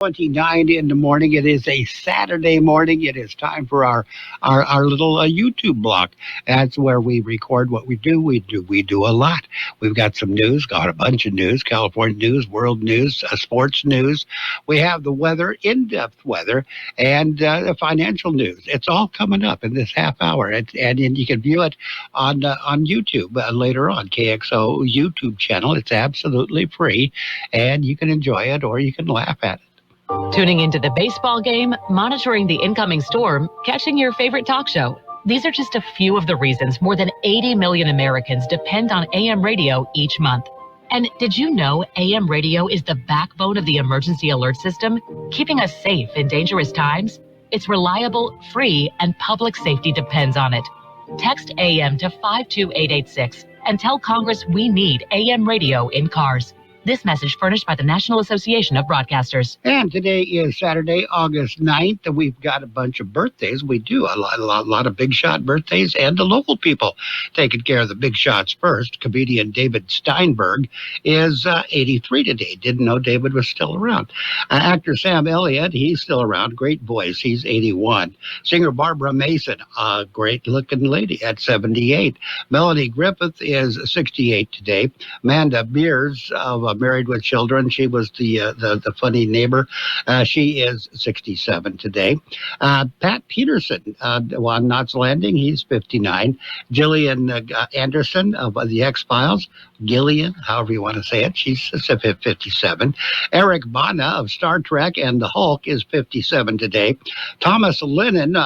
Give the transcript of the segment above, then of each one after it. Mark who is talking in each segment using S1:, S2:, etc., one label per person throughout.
S1: 29 in the morning. It is a Saturday morning. It is time for our little YouTube block. That's where we record what we do. We do a lot. We've got some news, got a bunch of news, California news, world news, sports news. We have the weather, in-depth weather, and the financial news. It's all coming up in this half hour, and you can view it on YouTube later on, KXO YouTube channel. It's absolutely free, and you can enjoy it or you can laugh at it.
S2: Tuning into the baseball game, monitoring the incoming storm, catching your favorite talk show. These are just a few of the reasons more than 80 million Americans depend on AM radio each month. And did you know AM radio is the backbone of the emergency alert system, keeping us safe in dangerous times? It's reliable, free, and public safety depends on it. Text AM to 52886 and tell Congress we need AM radio in cars. This message furnished by the National Association of Broadcasters.
S1: And today is Saturday, August 9th, and we've got a bunch of birthdays. We do a lot of big shot birthdays, and the local people taking care of the big shots first. Comedian David Steinberg is 83 today. Didn't know David was still around. Actor Sam Elliott, he's still around. Great voice. He's 81. Singer Barbara Mason, a great-looking lady at 78. Melanie Griffith is 68 today. Amanda Beers of Married with Children. She was the funny neighbor. She is 67 today. Pat Peterson on Knott's Landing. He's 59. Gillian Anderson of the X-Files. Gillian, however you want to say it. She's 57. Eric Bana of Star Trek and the Hulk is 57 today. Thomas Lennon,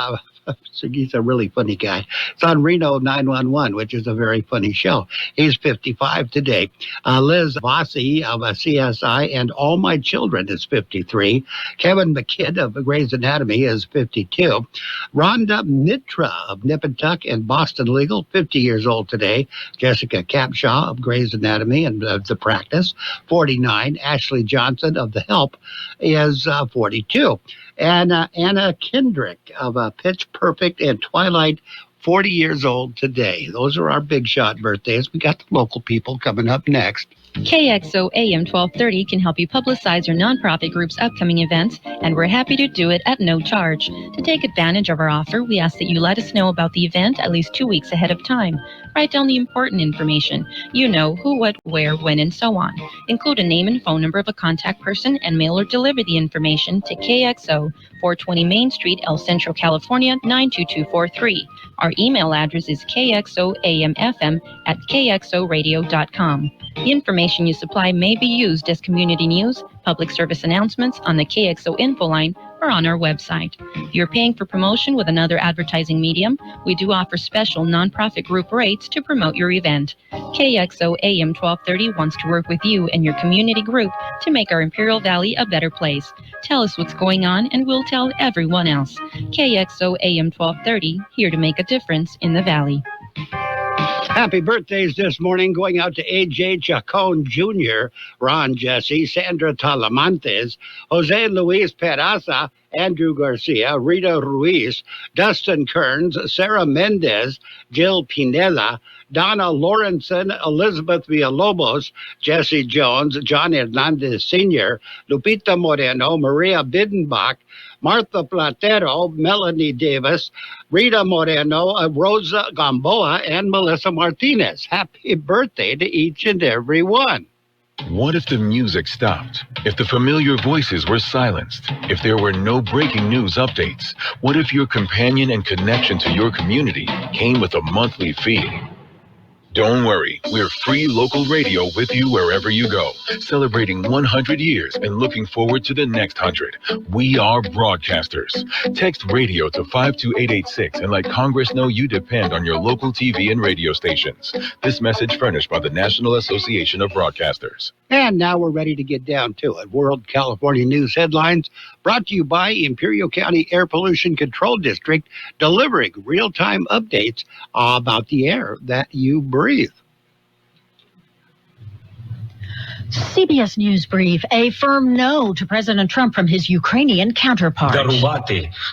S1: so he's a really funny guy. It's on Reno 911, which is a very funny show. He's 55 today. Liz Vossi of CSI and All My Children is 53. Kevin McKidd of Grey's Anatomy is 52. Rhonda Mitra of Nip and Tuck and Boston Legal, 50 years old today. Jessica Capshaw of Grey's Anatomy and The Practice, 49. Ashley Johnson of The Help is 42. And Anna Kendrick of Pitch Perfect and Twilight, 40 years old today. Those are our big shot birthdays. We got the local people coming up next.
S3: KXO AM 1230 can help you publicize your nonprofit group's upcoming events, and we're happy to do it at no charge. To take advantage of our offer, we ask that you let us know about the event at least 2 weeks ahead of time. Write down the important information. You know who, what, where, when, and so on. Include a name and phone number of a contact person and mail or deliver the information to KXO, 420 Main Street, El Centro, California, 92243. Our email address is kxoamfm@kxoradio.com. The information you supply may be used as community news, public service announcements on the KXO info line, or on our website. If you're paying for promotion with another advertising medium, we do offer special nonprofit group rates to promote your event. KXO AM 1230 wants to work with you and your community group to make our Imperial Valley a better place. Tell us what's going on and we'll tell everyone else. KXO AM 1230, here to make a difference in the Valley.
S1: Happy birthdays this morning going out to A.J. Chacon Jr., Ron Jesse, Sandra Talamantes, Jose Luis Peraza, Andrew Garcia, Rita Ruiz, Dustin Kearns, Sarah Mendez, Jill Pinella, Donna Lawrenson, Elizabeth Villalobos, Jesse Jones, John Hernandez Sr., Lupita Moreno, Maria Bidenbach, Martha Platero, Melanie Davis, Rita Moreno, Rosa Gamboa, and Melissa Martinez. Happy birthday to each and every one.
S4: What if the music stopped? If the familiar voices were silenced? If there were no breaking news updates? What if your companion and connection to your community came with a monthly fee? Don't worry, we're free local radio with you wherever you go, celebrating 100 years and looking forward to the next 100. We are broadcasters. Text radio to 52886 and let Congress know you depend on your local TV and radio stations. This message furnished by the National Association of Broadcasters.
S1: And now we're ready to get down to it. World California News headlines brought to you by Imperial County Air Pollution Control District, delivering real-time updates about the air that you breathe.
S5: CBS News Brief. A firm no to President Trump from his Ukrainian counterpart.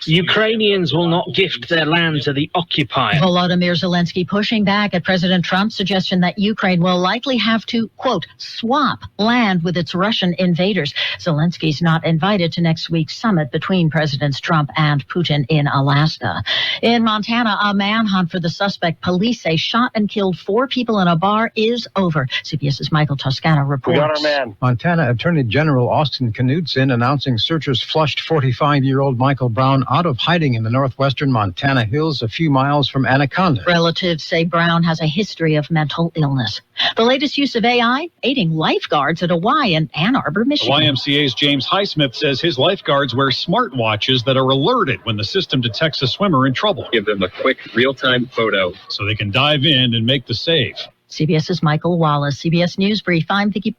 S6: Ukrainians will not gift their land to the occupier.
S5: Volodymyr Zelensky pushing back at President Trump's suggestion that Ukraine will likely have to, quote, swap land with its Russian invaders. Zelensky's not invited to next week's summit between Presidents Trump and Putin in Alaska. In Montana, a manhunt for the suspect police say shot and killed 4 people in a bar is over. CBS's Michael Toscano reports.
S7: We got our man.
S8: Montana Attorney General Austin Knudsen announcing searchers flushed 45-year-old Michael Brown out of hiding in the northwestern Montana hills a few miles from Anchondo.
S5: Relatives say Brown has a history of mental illness. The latest use of AI aiding lifeguards at a Y in Ann Arbor, Michigan.
S9: The YMCA's James Highsmith says his lifeguards wear smartwatches that are alerted when the system detects a swimmer in trouble.
S10: Give them a quick real-time photo
S9: so they can dive in and make the save.
S5: CBS's Michael Wallace. CBS News Brief. I'm Vicki.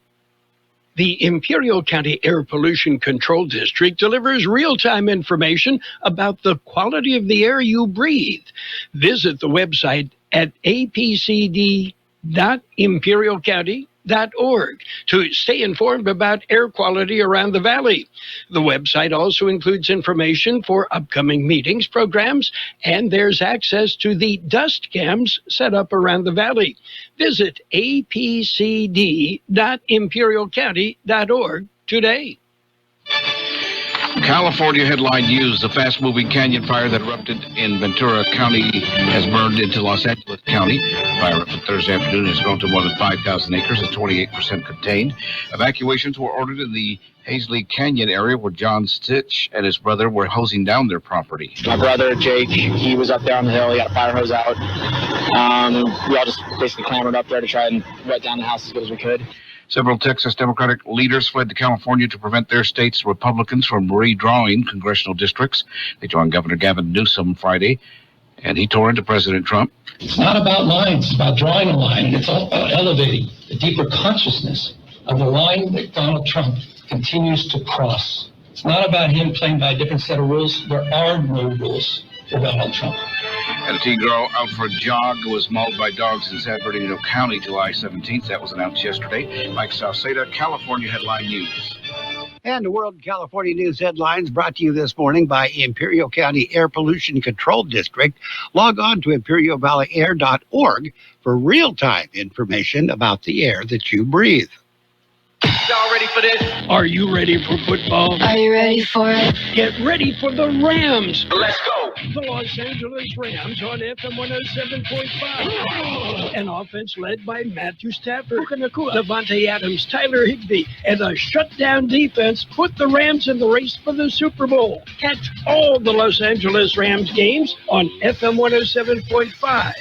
S11: The Imperial County Air Pollution Control District delivers real-time information about the quality of the air you breathe. Visit the website at apcd.imperialcounty.org to stay informed about air quality around the valley. The website also includes information for upcoming meetings, programs, and there's access to the dust cams set up around the valley. Visit apcd.imperialcounty.org today.
S12: California headline news. The fast-moving canyon fire that erupted in Ventura County has burned into Los Angeles County. Fire from Thursday afternoon has grown to more than 5,000 acres and 28% contained. Evacuations were ordered in the Hazley Canyon area where John Stitch and his brother were hosing down their property.
S13: My brother, Jake, he was up there on the hill. He got a fire hose out. We all just basically clambered up there to try and wet down the house as good as we could.
S12: Several Texas Democratic leaders fled to California to prevent their state's Republicans from redrawing congressional districts. They joined Governor Gavin Newsom Friday, and he tore into President Trump.
S14: It's not about lines, it's about drawing a line, and it's all about elevating the deeper consciousness of the line that Donald Trump continues to cross. It's not about him playing by a different set of rules. There are no rules for Donald Trump.
S12: And a teen girl out for a jog was mauled by dogs in San Bernardino County July 17th. That was announced yesterday. Mike Sauceda, California Headline News.
S1: And the World California News headlines brought to you this morning by Imperial County Air Pollution Control District. Log on to imperialvalleyair.org for real-time information about the air that you breathe.
S11: Y'all ready for this? Are you ready for football?
S15: Are you ready for it?
S11: Get ready for the Rams.
S10: Let's go.
S11: The Los Angeles Rams on FM 107.5. An offense led by Matthew Stafford, Devontae Adams, Tyler Higbee, and a shutdown defense put the Rams in the race for the Super Bowl. Catch all the Los Angeles Rams games on FM 107.5.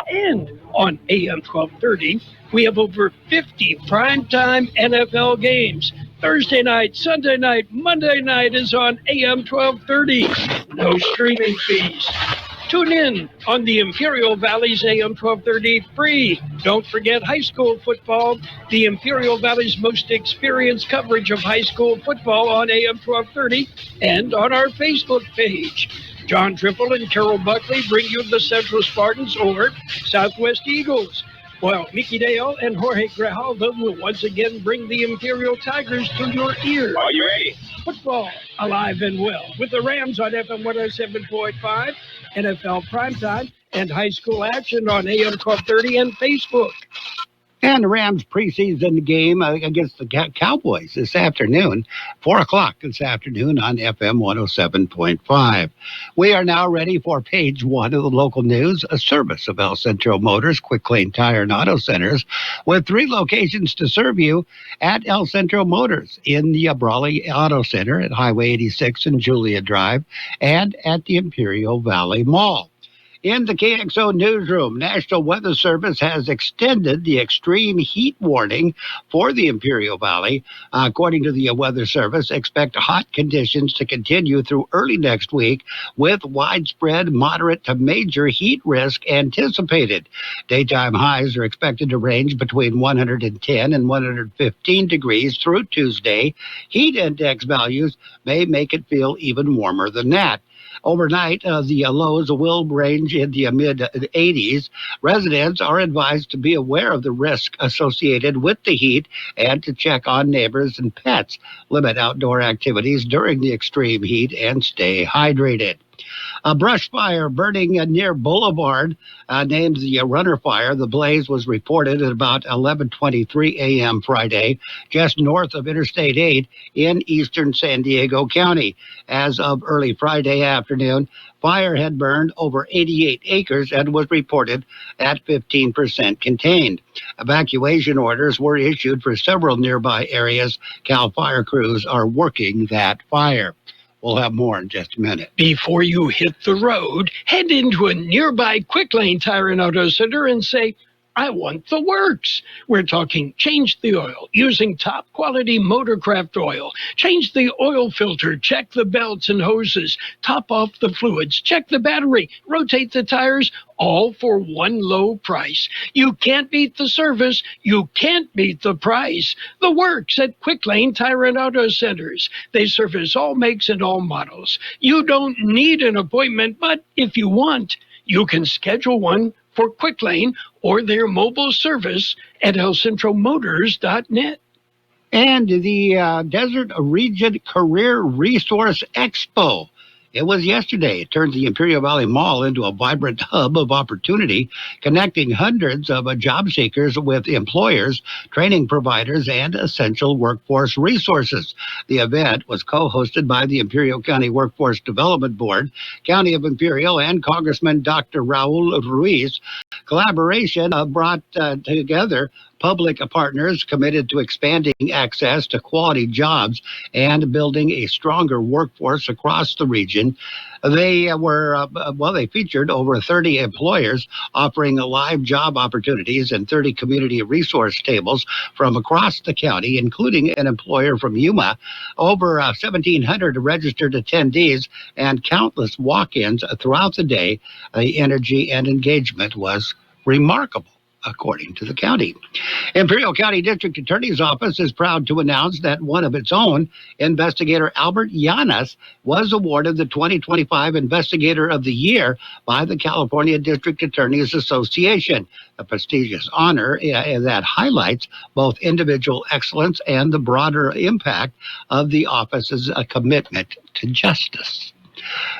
S11: And on AM 1230, we have over 50 primetime NFL games. Thursday night, Sunday night, Monday night is on AM 1230. No streaming fees. Tune in on the Imperial Valley's AM 1230 free. Don't forget high school football. The Imperial Valley's most experienced coverage of high school football on AM 1230 and on our Facebook page. John Triple and Carroll Buckley bring you the Centro Spartans or Southwest Eagles, while Mickey Dale and Jorge Grijalva will once again bring the Imperial Tigers to your ears.
S10: Are you ready?
S11: Football alive and well with the Rams on FM 107.5, NFL Primetime, and high school action on AM 1230 and Facebook.
S1: And the Rams preseason game against the Cowboys this afternoon, 4 o'clock this afternoon on FM 107.5. We are now ready for page one of the local news, a service of El Centro Motors, Quick Lane Tire and Auto Centers, with 3 locations to serve you at El Centro Motors in the Brawley Auto Center at Highway 86 and Julia Drive and at the Imperial Valley Mall. In the KXO newsroom, National Weather Service has extended the extreme heat warning for the Imperial Valley. According to the Weather Service, expect hot conditions to continue through early next week with widespread moderate to major heat risk anticipated. Daytime highs are expected to range between 110 and 115 degrees through Tuesday. Heat index values may make it feel even warmer than that. Overnight, the lows will range range in the mid-80s. Residents are advised to be aware of the risk associated with the heat and to check on neighbors and pets, limit outdoor activities during the extreme heat, and stay hydrated. A brush fire burning near Boulevard, named the Runner Fire. The blaze was reported at about 11:23 a.m. Friday, just north of Interstate 8 in eastern San Diego County. As of early Friday afternoon, fire had burned over 88 acres and was reported at 15% contained. Evacuation orders were issued for several nearby areas. CAL FIRE crews are working that fire. We'll have more in just a minute.
S11: Before you hit the road, head into a nearby Quick Lane Tire and Auto Center and say, I want the works. We're talking change the oil using top quality Motorcraft oil. Change the oil filter, check the belts and hoses, top off the fluids, check the battery, rotate the tires, all for one low price. You can't beat the service. You can't beat the price. The works at Quick Lane Tire and Auto Centers. They service all makes and all models. You don't need an appointment, but if you want, you can schedule one for Quick Lane or their mobile service at elcentromotors.net.
S1: And the Desert Region Career Resource Expo. It was yesterday. It turned the Imperial Valley Mall into a vibrant hub of opportunity, connecting hundreds of job seekers with employers, training providers, and essential workforce resources. The event was co-hosted by the Imperial County Workforce Development Board, County of Imperial, and Congressman Dr. Raul Ruiz. Collaboration brought together public partners committed to expanding access to quality jobs and building a stronger workforce across the region. They they featured over 30 employers offering live job opportunities and 30 community resource tables from across the county, including an employer from Yuma. Over 1,700 registered attendees and countless walk-ins throughout the day. The energy and engagement was remarkable, according to the county. Imperial County District Attorney's Office is proud to announce that one of its own, investigator Albert Llanas, was awarded the 2025 Investigator of the Year by the California District Attorneys Association, a prestigious honor that highlights both individual excellence and the broader impact of the office's commitment to justice.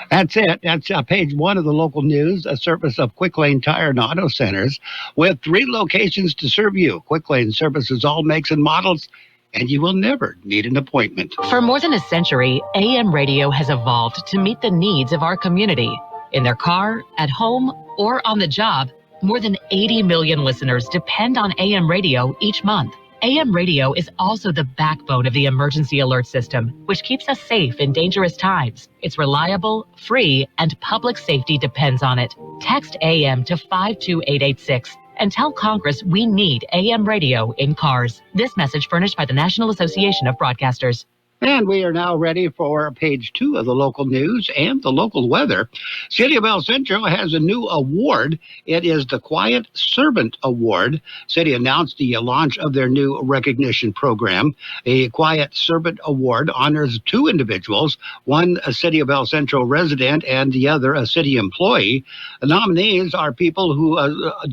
S1: That's it. That's page one of the local news, a service of Quick Lane Tire and Auto Centers with 3 locations to serve you. Quick Lane services all makes and models, and you will never need an appointment.
S2: For more than a century, AM radio has evolved to meet the needs of our community. In their car, at home, or on the job, more than 80 million listeners depend on AM radio each month. AM radio is also the backbone of the emergency alert system, which keeps us safe in dangerous times. It's reliable, free, and public safety depends on it. Text AM to 52886 and tell Congress we need AM radio in cars. This message furnished by the National Association of Broadcasters.
S1: And we are now ready for page 2 of the local news and the local weather. City of El Centro has a new award. It is the Quiet Servant Award. City announced the launch of their new recognition program. A Quiet Servant Award honors 2 individuals, one a City of El Centro resident and the other a city employee. The nominees are people who,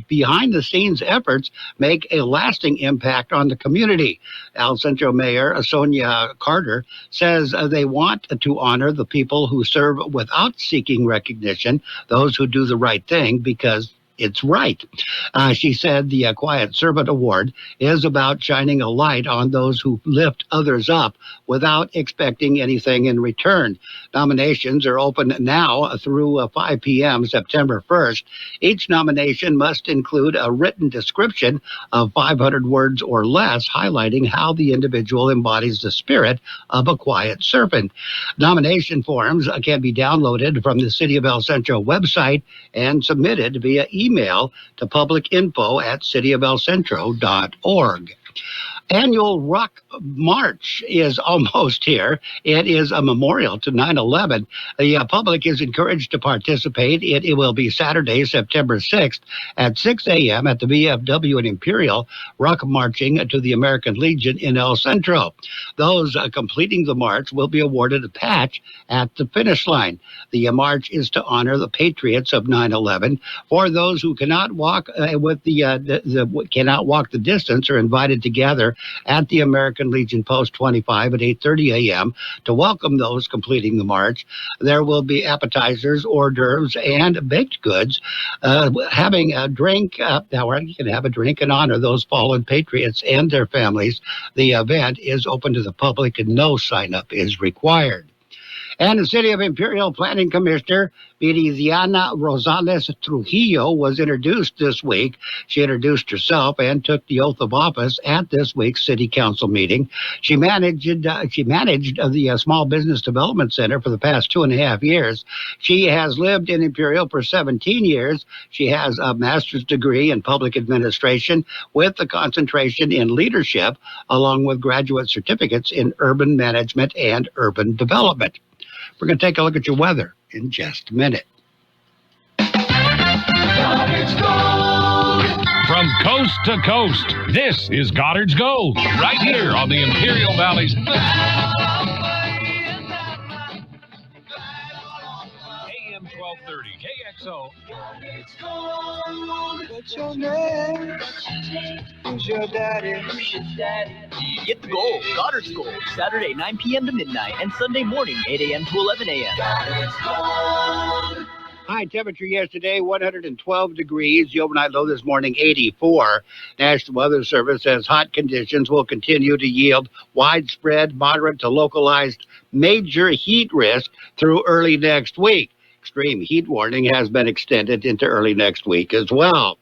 S1: behind-the-scenes efforts, make a lasting impact on the community. El Centro Mayor Sonia Carter says they want to honor the people who serve without seeking recognition, those who do the right thing because it's right. She said the Quiet Servant Award is about shining a light on those who lift others up without expecting anything in return. Nominations are open now through 5 p.m. September 1st. Each nomination must include a written description of 500 words or less, highlighting how the individual embodies the spirit of a quiet servant. Nomination forms can be downloaded from the City of El Centro website and submitted via email to publicinfo@cityofelcentro.org. annual Rock March is almost here. It is a memorial to 9/11. The public is encouraged to participate. It will be Saturday, September 6th at 6 a.m. at the VFW in Imperial, rock marching to the American Legion in El Centro. Those completing the march will be awarded a patch at the finish line. The march is to honor the patriots of 9/11. For those who cannot walk cannot walk the distance, are invited to gather at the American Legion Post 25 at 8:30 a.m. to welcome those completing the march. There will be appetizers, hors d'oeuvres, and baked goods. Having a drink, or you can have a drink and honor those fallen patriots and their families. The event is open to the public and no sign-up is required. And the City of Imperial Planning Commissioner Viridiana Rosales Trujillo was introduced this week. She introduced herself and took the oath of office at this week's City Council meeting. She managed the Small Business Development Center for the past 2.5 years. She has lived in Imperial for 17 years. She has a master's degree in public administration with a concentration in leadership, along with graduate certificates in urban management and urban development. We're going to take a look at your weather in just a minute.
S7: From coast to coast, this is Goddard's Gold, right here on the Imperial Valley's AM 1230, KXO.
S15: What's your name? Who's your daddy?
S16: Get the gold, Goddard's Gold, Saturday 9 p.m. to midnight and Sunday morning 8 a.m. to 11 a.m.
S1: High temperature yesterday, 112 degrees. The overnight low this morning, 84. National Weather Service says hot conditions will continue to yield widespread, moderate to localized major heat risk through early next week. Extreme heat warning has been extended into early next week as well.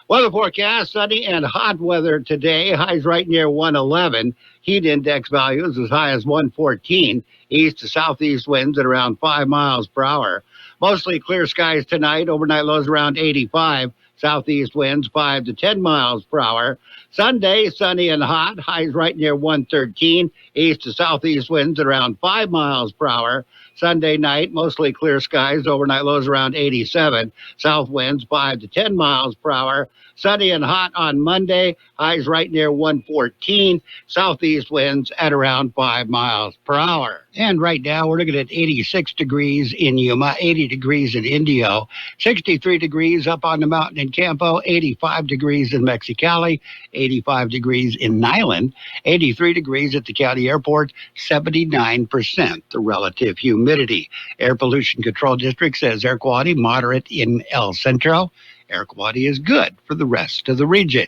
S1: Weather forecast, sunny and hot weather today. Highs right near 111. Heat index values as high as 114. East to southeast winds at around 5 miles per hour. Mostly clear skies tonight. Overnight lows around 85. Southeast winds 5 to 10 miles per hour. Sunday, sunny and hot. Highs right near 113. East to southeast winds at around 5 miles per hour. Sunday night, mostly clear skies. Overnight lows around 87. South winds 5 to 10 miles per hour. Sunny and hot on Monday. Highs right near 114. Southeast winds at around 5 miles per hour. And right now, we're looking at 86 degrees in Yuma, 80 degrees in Indio, 63 degrees up on the mountain in Campo, 85 degrees in Mexicali, 85 degrees in Nyland, 83 degrees at the county airport, 79% the relative humidity. Air Pollution Control District says air quality moderate in El Centro. Air quality is good for the rest of the region.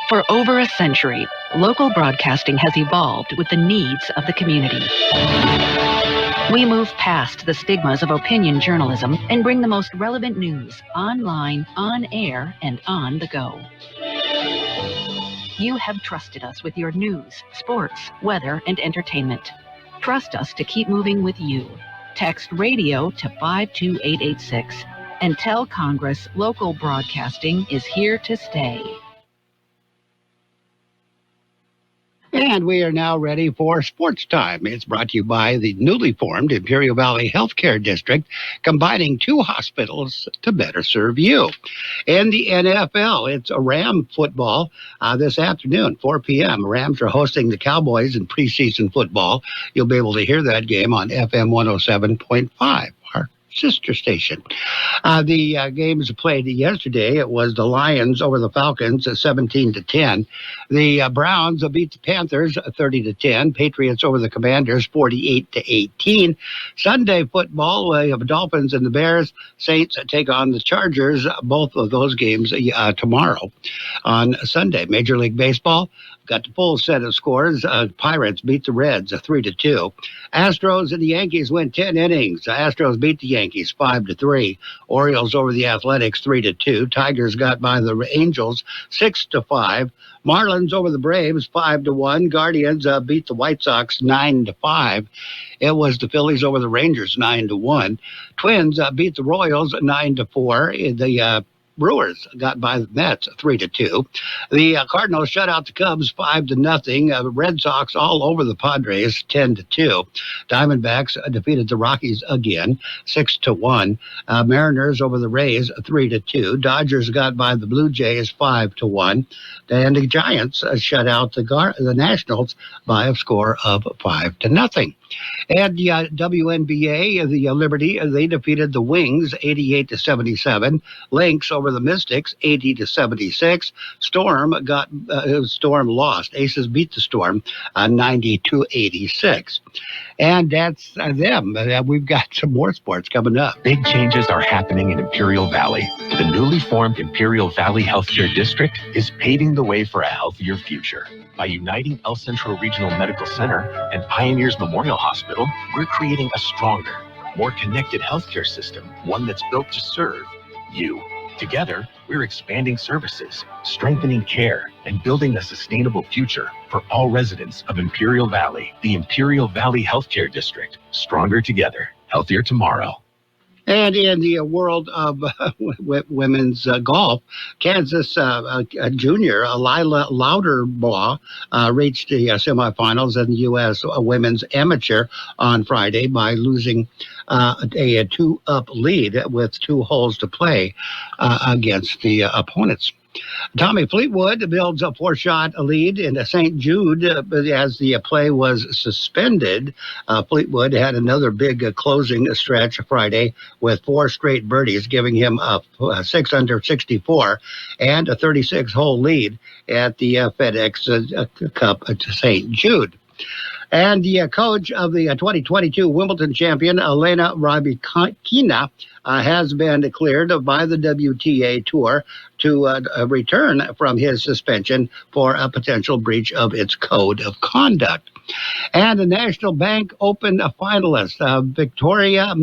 S17: For over a century, local broadcasting has evolved with the needs of the community. We move past the stigmas of opinion journalism and bring the most relevant news online, on air, and on the go. You have trusted us with your news, sports, weather, and entertainment. Trust us to keep moving with you. Text radio to 52886 and tell Congress local broadcasting is here to stay.
S1: And we are now ready for Sports Time. It's brought to you by the newly formed Imperial Valley Healthcare District, combining 2 hospitals to better serve you. In the NFL, it's a Ram football this afternoon, 4 p.m. Rams are hosting the Cowboys in preseason football. You'll be able to hear that game on FM 107.5. Our sister station. The games played yesterday. It was the Lions over the Falcons 17-10. The Browns beat the Panthers 30-10. Patriots over the Commanders 48-18. Sunday football, we have Dolphins and the Bears. Saints take on the Chargers. Both of those games tomorrow on Sunday. Major League Baseball got the full set of scores. Pirates beat the Reds 3-2. Astros and the Yankees went 10 innings. Astros beat the Yankees 5-3. Orioles over the Athletics 3-2. Tigers got by the Angels 6-5. Marlins over the Braves 5-1. Guardians beat the White Sox 9-5. It was the Phillies over the Rangers 9-1. Twins beat the Royals 9-4. The Brewers got by the Mets 3-2. The Cardinals shut out the Cubs 5-0. Red Sox all over the Padres 10-2. Diamondbacks defeated the Rockies again 6-1. Mariners over the Rays 3-2. Dodgers got by the Blue Jays 5-1. And the Giants shut out the Nationals by a score of 5-0. And the WNBA, the Liberty, they defeated the Wings 88-77. Lynx over the Mystics 80-76. Storm lost. Aces beat the Storm 90-86. And that's them. We've got some more sports coming up.
S18: Big changes are happening in Imperial Valley. The newly formed Imperial Valley Healthcare District is paving the way for a healthier future. By uniting El Centro Regional Medical Center and Pioneers Memorial Hospital, we're creating a stronger, more connected healthcare system, one that's built to serve you. Together, we're expanding services, strengthening care, and building a sustainable future for all residents of Imperial Valley. The Imperial Valley Healthcare District. Stronger together, healthier tomorrow.
S1: And in the world of women's golf, Kansas junior Lila Louderbaugh reached the semifinals in the U.S. Women's Amateur on Friday by losing a 2-up lead with 2 holes to play against the opponents. Tommy Fleetwood builds a 4-shot lead in St. Jude as the play was suspended. Fleetwood had another big closing stretch Friday with 4 straight birdies, giving him a 6 under 64 and a 36-hole lead at the FedEx Cup at St. Jude. And the coach of the 2022 Wimbledon champion, Elena Rybakina, has been cleared by the WTA Tour to return from his suspension for a potential breach of its code of conduct. And the National Bank Open finalists, Victoria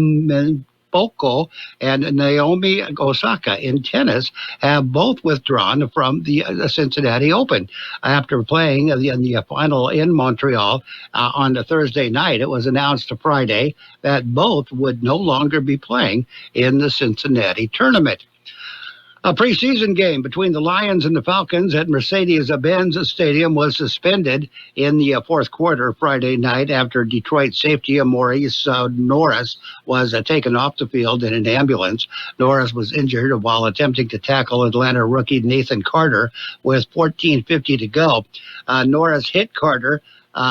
S1: Boko and Naomi Osaka in tennis have both withdrawn from the Cincinnati Open. After playing the final in Montreal on the Thursday night, it was announced Friday that both would no longer be playing in the Cincinnati tournament. A preseason game between the Lions and the Falcons at Mercedes-Benz Stadium was suspended in the fourth quarter Friday night after Detroit safety Maurice Norris was taken off the field in an ambulance. Norris was injured while attempting to tackle Atlanta rookie Nathan Carter with 14:50 to go. Norris hit Carter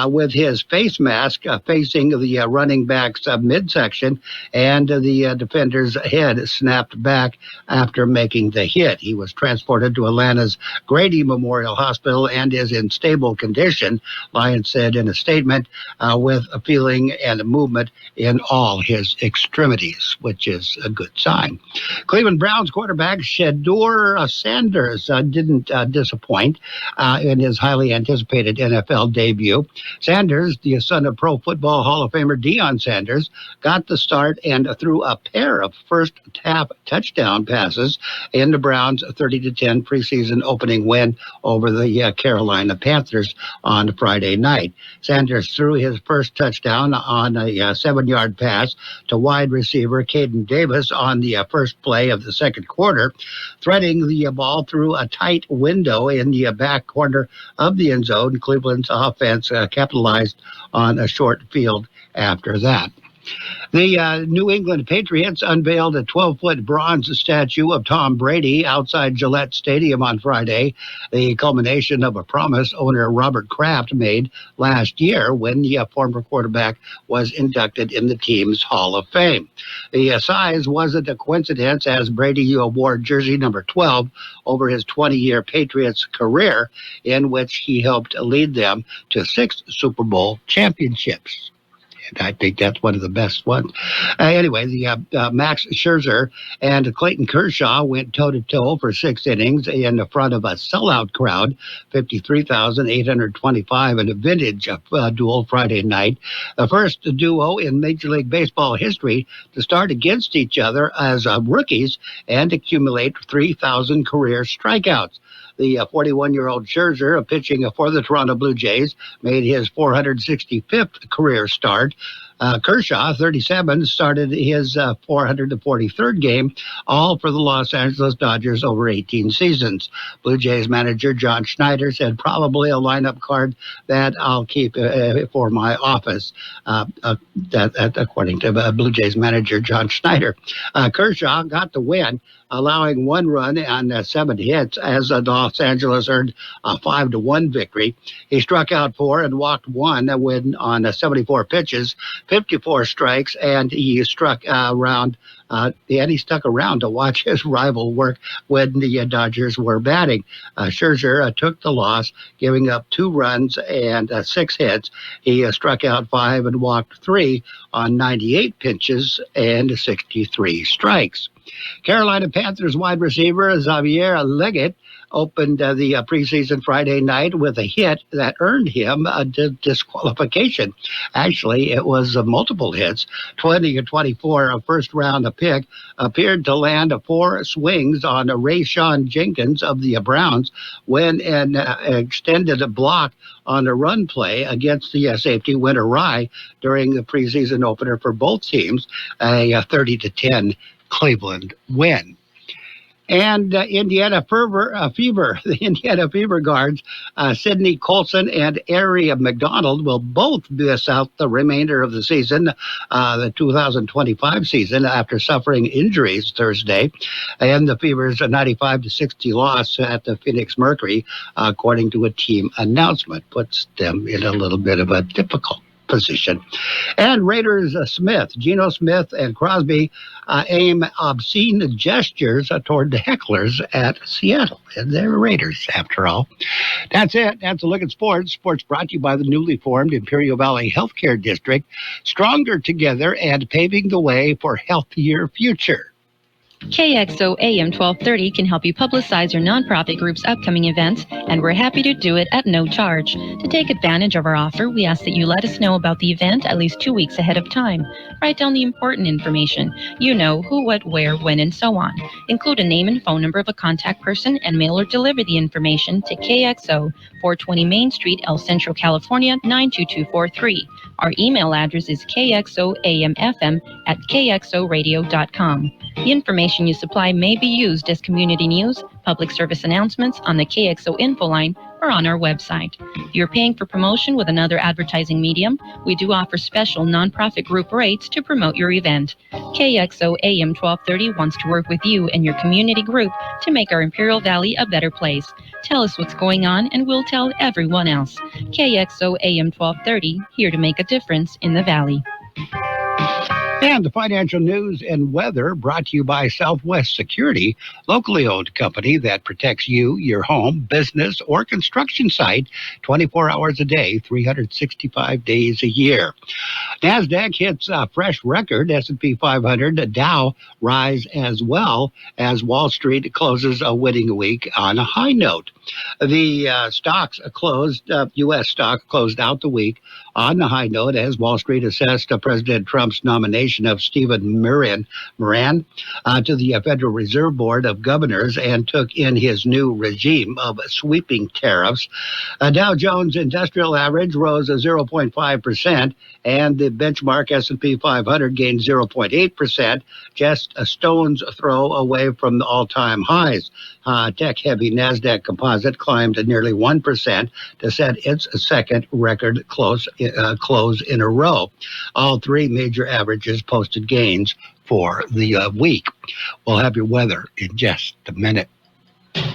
S1: with his face mask facing the running back's midsection, and the defender's head snapped back after making the hit. He was transported to Atlanta's Grady Memorial Hospital and is in stable condition, Lions said in a statement, with a feeling and a movement in all his extremities, which is a good sign. Cleveland Browns quarterback Shedeur Sanders didn't disappoint in his highly anticipated NFL debut. Sanders, the son of Pro Football Hall of Famer Deion Sanders, got the start and threw a pair of first-half touchdown passes in the Browns' 30-10 preseason opening win over the Carolina Panthers on Friday night. Sanders threw his first touchdown on a 7-yard pass to wide receiver Caden Davis on the first play of the second quarter, threading the ball through a tight window in the back corner of the end zone. Cleveland's offense capitalized on a short field after that. The New England Patriots unveiled a 12-foot bronze statue of Tom Brady outside Gillette Stadium on Friday, the culmination of a promise owner Robert Kraft made last year when the former quarterback was inducted in the team's Hall of Fame. The size wasn't a coincidence, as Brady wore jersey number 12 over his 20-year Patriots career, in which he helped lead them to 6 Super Bowl championships. I think that's one of the best ones. Anyway, the Max Scherzer and Clayton Kershaw went toe-to-toe for 6 innings in front of a sellout crowd, 53,825 in a vintage duel Friday night. The first duo in Major League Baseball history to start against each other as rookies and accumulate 3,000 career strikeouts. The 41-year-old Scherzer, pitching for the Toronto Blue Jays, made his 465th career start Kershaw, 37, started his 443rd game, all for the Los Angeles Dodgers over 18 seasons. Blue Jays manager John Schneider said, probably a lineup card that I'll keep for my office, that according to Blue Jays manager John Schneider. Kershaw got the win, allowing 1 run on 7 hits as the Los Angeles earned a 5-1 victory. He struck out 4 and walked 1 on 74 pitches, 54 strikes, and he struck around. And he stuck around to watch his rival work when the Dodgers were batting. Scherzer took the loss, giving up 2 runs and 6 hits. He struck out 5 and walked 3 on 98 pitches and 63 strikes. Carolina Panthers wide receiver Xavier Leggett opened the preseason Friday night with a hit that earned him a disqualification. Actually, it was multiple hits. 20-24, a first-round pick, appeared to land 4 swings on Rayshon Jenkins of the Browns when an extended block on a run play against the safety went awry during the preseason opener for both teams, a 30-10 Cleveland win. And Indiana Fever, the Indiana Fever guards, Sidney Colson and Ari McDonald will both miss out the remainder of the season, the 2025 season, after suffering injuries Thursday. And the Fever's 95-60 loss at the Phoenix Mercury, according to a team announcement, puts them in a little bit of a difficult position. And Raiders Geno Smith and Crosby aim obscene gestures toward the hecklers at Seattle. And they're Raiders, after all. That's it. That's a look at sports. Sports brought to you by the newly formed Imperial Valley Healthcare District, stronger together and paving the way for healthier future.
S3: KXO AM 1230 can help you publicize your nonprofit group's upcoming events, and we're happy to do it at no charge. To take advantage of our offer, we ask that you let us know about the event at least 2 weeks ahead of time. Write down the important information. You know, who, what, where, when, and so on. Include a name and phone number of a contact person and mail or deliver the information to KXO, 420 Main Street, El Centro, California, 92243. Our email address is kxoamfm@kxoradio.com. The information you supply may be used as community news, public service announcements on the KXO info line, or on our website. If you're paying for promotion with another advertising medium, we do offer special nonprofit group rates to promote your event. KXO AM 1230 wants to work with you and your community group to make our Imperial Valley a better place. Tell us what's going on and we'll tell everyone else. KXO AM 1230, here to make a difference in the Valley.
S1: And the financial news and weather brought to you by Southwest Security, locally owned company that protects you, your home, business, or construction site 24 hours a day, 365 days a year. NASDAQ hits a fresh record, S&P 500, Dow rise as well as Wall Street closes a winning week on a high note. The stocks closed, U.S. stock closed out the week on the high note as Wall Street assessed President Trump's nomination of Stephen Moran to the Federal Reserve Board of Governors and took in his new regime of sweeping tariffs. Dow Jones Industrial Average rose 0.5%, and the benchmark S&P 500 gained 0.8%, just a stone's throw away from the all-time highs. Tech-heavy NASDAQ Composite climbed nearly 1% to set its second record close in a row. All 3 major averages posted gains for the week. We'll have your weather in just a minute.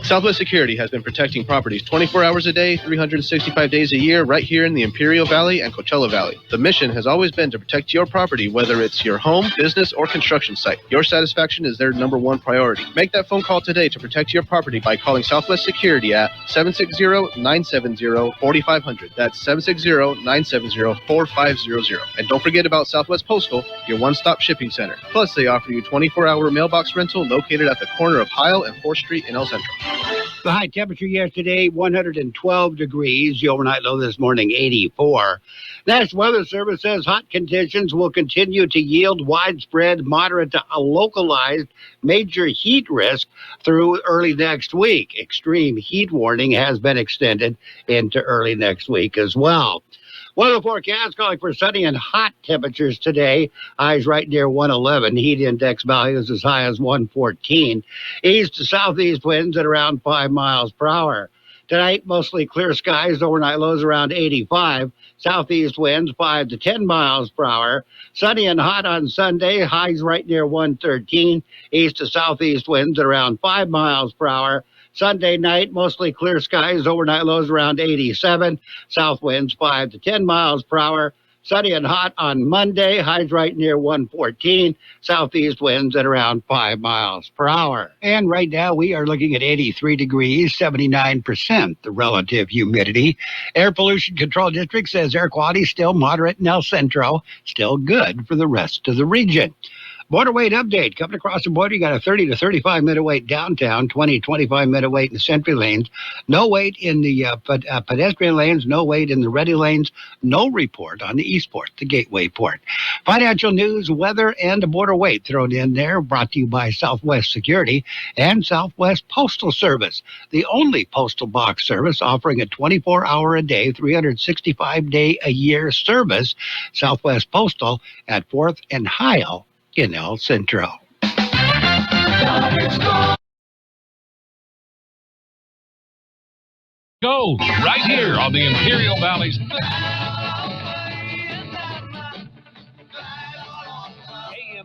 S19: Southwest Security has been protecting properties 24 hours a day, 365 days a year, right here in the Imperial Valley and Coachella Valley. The mission has always been to protect your property, whether it's your home, business, or construction site. Your satisfaction is their #1 priority. Make that phone call today to protect your property by calling Southwest Security at 760-970-4500. That's 760-970-4500. And don't forget about Southwest Postal, your one-stop shipping center. Plus, they offer you 24-hour mailbox rental located at the corner of Heil and 4th Street in El Centro.
S1: The high temperature yesterday, 112 degrees. The overnight low this morning, 84. National Weather Service says hot conditions will continue to yield widespread, moderate to a localized major heat risk through early next week. Extreme heat warning has been extended into early next week as well. Weather forecast calling for sunny and hot temperatures today. Highs right near 111. Heat index values as high as 114. East to southeast winds at around 5 miles per hour. Tonight, mostly clear skies. Overnight lows around 85. Southeast winds 5 to 10 miles per hour. Sunny and hot on Sunday. Highs right near 113. East to southeast winds at around 5 miles per hour. Sunday night, mostly clear skies. Overnight lows around 87. South winds 5 to 10 miles per hour. Sunny and hot on Monday. Highs right near 114. Southeast winds at around 5 miles per hour. And right now we are looking at 83 degrees, 79% the relative humidity. Air Pollution Control District says air quality still moderate in El Centro. Still good for the rest of the region. Border weight update. Coming across the border, you got a 30 to 35 minute wait downtown, 20, 25 minute wait in the Centro lanes. No wait in the pedestrian lanes, no wait in the ready lanes. No report on the East Port, the Gateway Port. Financial news, weather, and a border weight thrown in there. Brought to you by Southwest Security and Southwest Postal Service, the only postal box service offering a 24-hour-a-day, 365-day-a-year service. Southwest Postal at 4th and Hyle in El Centro.
S7: Go right here on the Imperial Valley's AM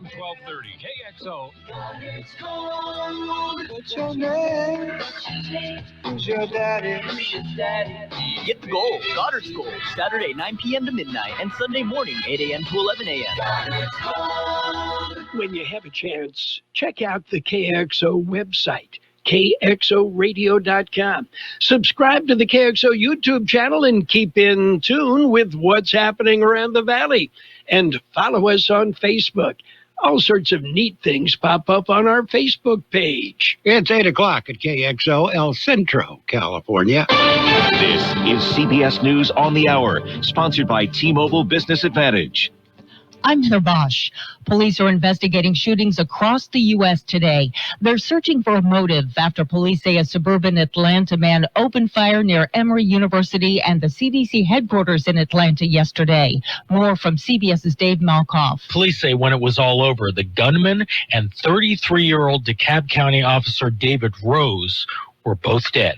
S7: 1230 KXO.
S15: What's your name? Who's your daddy?
S16: Get the gold, Goddard's Gold, Saturday 9 p.m. to midnight, and Sunday morning 8 a.m. to 11 a.m.
S11: When you have a chance, check out the KXO website, KXORadio.com. Subscribe to the KXO YouTube channel and keep in tune with what's happening around the valley. And follow us on Facebook. All sorts of neat things pop up on our Facebook page.
S1: It's 8 o'clock at KXO El Centro, California.
S20: This is CBS News on the Hour, sponsored by T-Mobile Business Advantage.
S21: I'm Heather Bosch. Police are investigating shootings across the U.S. today. They're searching for a motive after police say a suburban Atlanta man opened fire near Emory University and the CDC headquarters in Atlanta yesterday. More from CBS's Dave Malkoff.
S22: Police say when it was all over, the gunman and 33-year-old DeKalb County officer David Rose were both dead.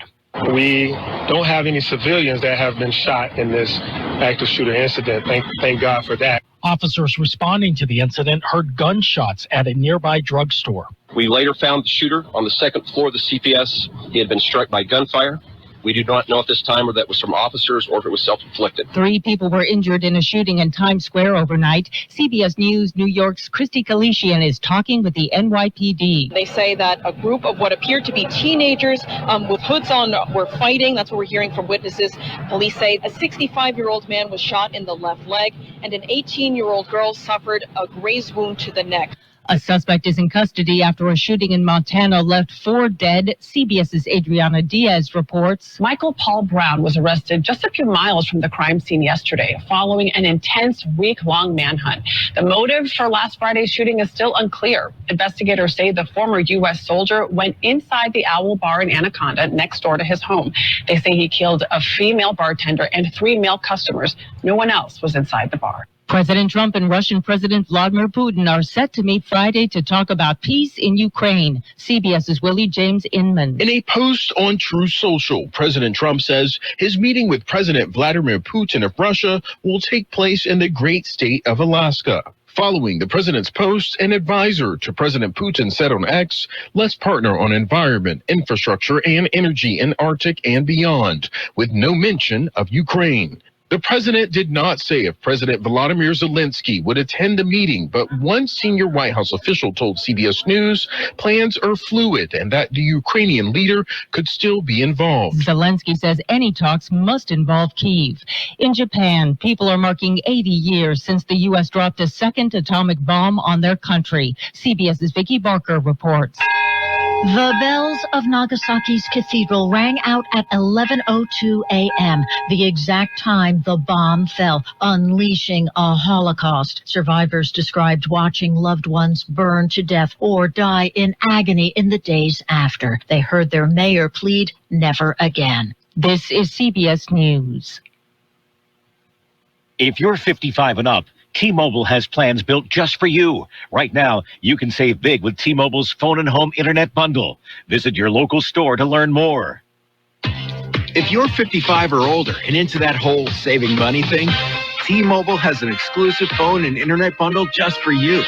S23: We don't have any civilians that have been shot in this active shooter incident. Thank God for that.
S22: Officers responding to the incident heard gunshots at a nearby drugstore.
S10: We later found the shooter on the second floor of the CPS. He had been struck by gunfire. We do not know at this time whether that was from officers or if it was self-inflicted.
S21: 3 people were injured in a shooting in Times Square overnight. CBS News New York's Christy Kalishian is talking with the NYPD.
S24: They say that a group of what appeared to be teenagers with hoods on were fighting. That's what we're hearing from witnesses. Police say a 65-year-old man was shot in the left leg and an 18-year-old girl suffered a graze wound to the neck.
S21: A suspect is in custody after a shooting in Montana left 4 dead. CBS's Adriana Diaz reports.
S25: Michael Paul Brown was arrested just a few miles from the crime scene yesterday following an intense week-long manhunt. The motive for last Friday's shooting is still unclear. Investigators say the former U.S. soldier went inside the Owl Bar in Anaconda next door to his home. They say he killed a female bartender and 3 male customers. No one else was inside the bar.
S21: President Trump and Russian President Vladimir Putin are set to meet Friday to talk about peace in Ukraine. CBS's Willie James Inman.
S26: In a post on Truth Social, President Trump says his meeting with President Vladimir Putin of Russia will take place in the great state of Alaska. Following the president's post, an advisor to President Putin said on X, "Let's partner on environment, infrastructure, and energy in Arctic and beyond," with no mention of Ukraine. The president did not say if President Volodymyr Zelensky would attend the meeting, but one senior White House official told CBS News plans are fluid and that the Ukrainian leader could still be involved.
S21: Zelensky says any talks must involve Kyiv. In Japan, people are marking 80 years since the U.S. dropped a second atomic bomb on their country. CBS's Vicki Barker reports.
S5: The bells of Nagasaki's cathedral rang out at 11:02 a.m., the exact time the bomb fell, unleashing a Holocaust. Survivors described watching loved ones burn to death or die in agony in the days after. They heard their mayor plead, never again.
S21: This is CBS News.
S20: If you're 55 and up, T-Mobile has plans built just for you. Right now, you can save big with T-Mobile's phone and home internet bundle. Visit your local store to learn more.
S4: If you're 55 or older and into that whole saving money thing, T-Mobile has an exclusive phone and internet bundle just for you.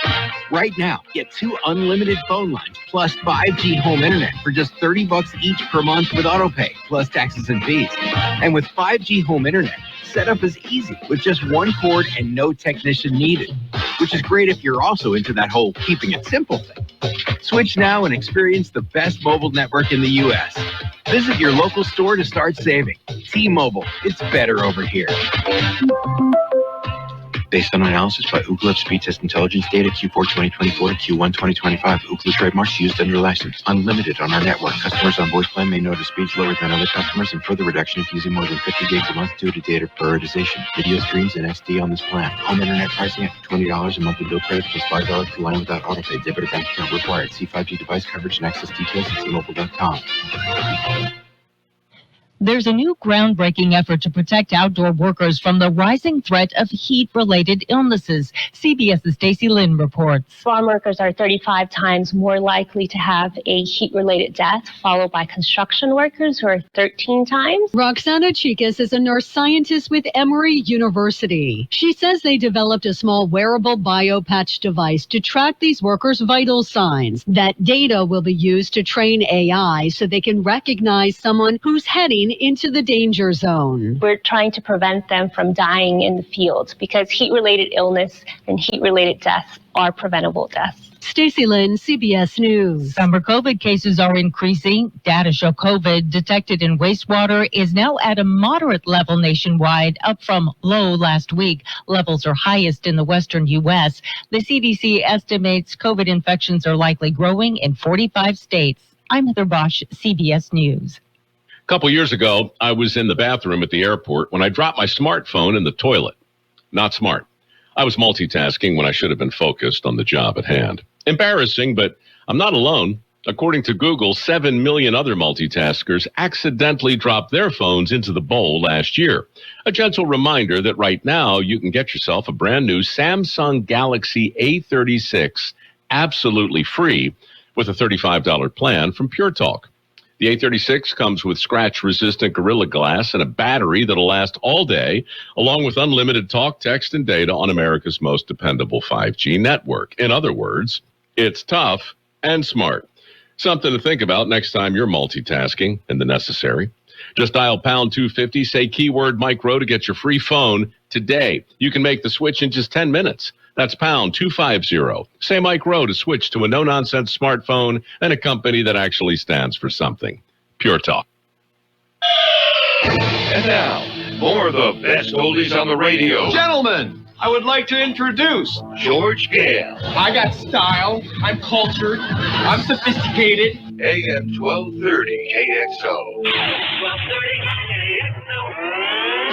S4: Right now, get 2 unlimited phone lines plus 5G home internet for just $30 each per month with autopay, plus taxes and fees. And with 5G home internet, setup is easy with just 1 cord and no technician needed, which is great if you're also into that whole keeping it simple thing. Switch now and experience the best mobile network in the U.S. Visit your local store to start saving. T-Mobile, it's better over here.
S6: Based on analysis by Ookla Speed Test Intelligence data Q4 2024 to Q1 2025. Ookla trademarks used under license. Unlimited on our network. Customers on voice plan may notice speeds lower than other customers and further reduction if using more than 50 gigs a month due to data prioritization. Video streams and SD on this plan. Home internet pricing at $20 a monthly bill credit plus $5 per line without autopay. Debit or bank account required. See 5G device coverage and access details at T-Mobile.com.
S21: There's a new groundbreaking effort to protect outdoor workers from the rising threat of heat-related illnesses. CBS's Stacey Lynn reports.
S8: Farm workers are 35 times more likely to have a heat-related death, followed by construction workers who are 13 times.
S9: Roxana Chicas is a nurse scientist with Emory University. She says they developed a small wearable biopatch device to track these workers' vital signs. That data will be used to train AI so they can recognize someone who's heading into the danger zone.
S8: We're trying to prevent them from dying in the field because heat-related illness and heat-related deaths are preventable deaths.
S9: Stacey Lynn, CBS News.
S21: Summer COVID cases are increasing. Data show COVID detected in wastewater is now at a moderate level nationwide, up from low last week. Levels are highest in the western U.S. The CDC estimates COVID infections are likely growing in 45 states. I'm Heather Bosch, CBS News.
S7: A couple years ago, I was in the bathroom at the airport when I dropped my smartphone in the toilet. Not smart. I was multitasking when I should have been focused on the job at hand. Embarrassing, but I'm not alone. According to Google, 7 million other multitaskers accidentally dropped their phones into the bowl last year. A gentle reminder that right now you can get yourself a brand new Samsung Galaxy A36 absolutely free with a $35 plan from Pure Talk. The A36 comes with scratch-resistant Gorilla Glass and a battery that'll last all day, along with unlimited talk, text, and data on America's most dependable 5G network. In other words, it's tough and smart. Something to think about next time you're multitasking and the necessary. Just dial pound 250, say keyword Mike Rowe to get your free phone today. You can make the switch in just 10 minutes. That's pound 250. Say Mike Rowe to switch to a no-nonsense smartphone and a company that actually stands for something. Pure Talk.
S13: And now, more of the best oldies on the radio.
S14: Gentlemen, I would like to introduce
S13: George Gale.
S14: I got style, I'm cultured, I'm sophisticated.
S13: AM 1230 KXO.
S15: 1230 KXO.